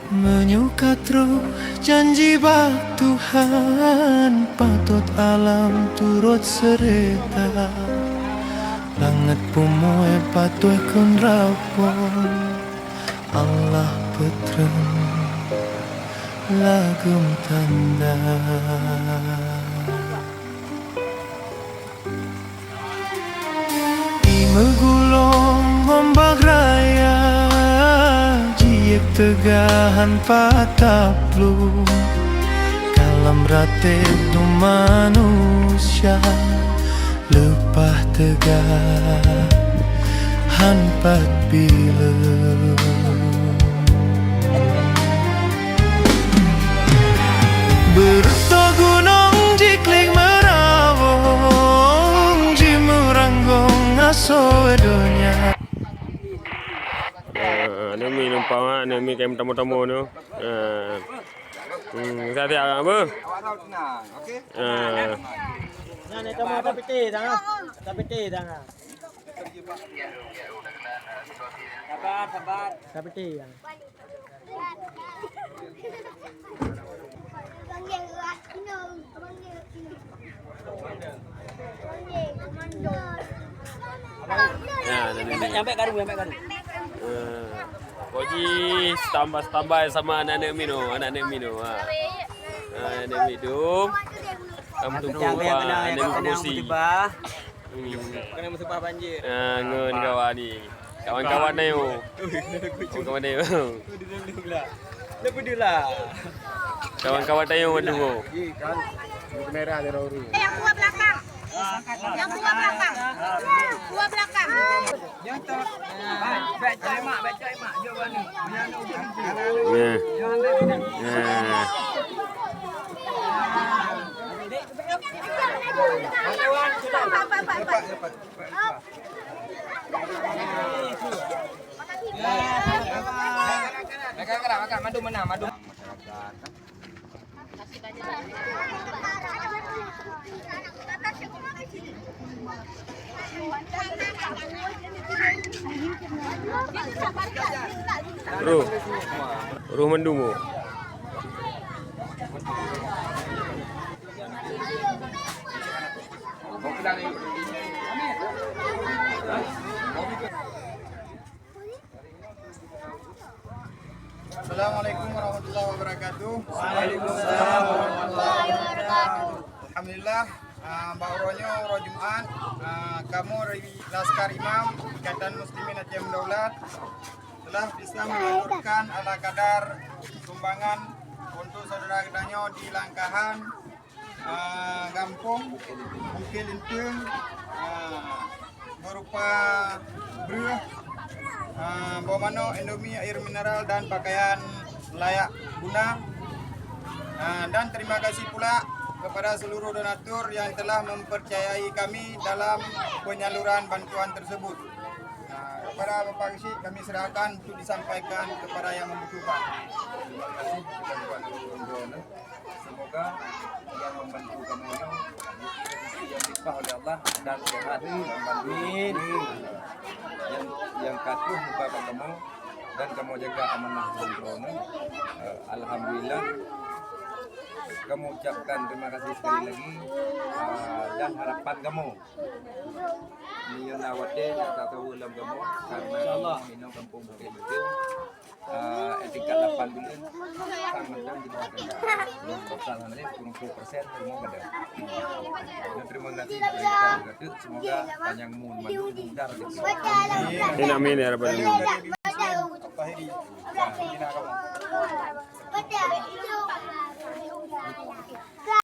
Menyukat roh janji bak Tuhan, patut alam turut serta. Langit pumoy patuh kun rapon, Allah petren lagum tanda. I megulong ombak raya, jiek tegahan pataplu, kalam rate tu manusia, lepah tegah hanpat bila. Berto gunung jikling merawong, jimuranggong aso edonya. Nami numpang nami kayak tamu-tamu tu. Saya tiap apa? Okey. Nah, ni kamu tak piti dah. Tak piti dah. Sabar. Tak piti dah. Sampai garu. Koji tambah sama anak-anak mino. Anak-anak minum. Kamu tunggu anak promosi. Kena musibah banjir. Ngun kawan ni. Kawan-kawan ni. Kawan ni. Lepadilah. Kawan-kawan tayo mandungo. Yang buah belakang. Buah belakang. Yang tak baca mak jawapan ni. Makan madu mana madu. Ruh mendungo. Assalamualaikum warahmatullahi wabarakatuh. Waalaikumsalam warahmatullahi wabarakatuh. Alhamdulillah, Bauronyo Roh Jumat, kamu dari Laskar Imam Ikatan Muslimin Aceh Mendaulat telah bisa menyalurkan ala kadar sumbangan untuk saudara kedanyo di Langkahan, Gampung, Bukit Lintung, berupa beruh, bawah mano, Indomie, air mineral dan pakaian layak guna. Dan terima kasih pula kepada seluruh donatur yang telah mempercayai kami dalam penyaluran bantuan tersebut. Kepada Bapak Kesi kami serahkan untuk disampaikan kepada yang membutuhkan. Terima kasih kepada donor. Semoga yang membantu kamu yang dilimpah oleh Allah dan sehat. Amin. Yang patuh kepada kamu dan kamu jaga amanah donor. Alhamdulillah. Kamu ucapkan terima kasih sekali lagi dan harapan kamu niyon nawate natatawalam kamu karena Allah minum kampung Bukit Betul tingkat 8 bulan sangat dan di bawah belum total nanti 20% semua ada. Terima kasih dari semoga panjang umur madu mudah rezeki. Amin ya rabbal alamin. Fahiri. Ini kamu.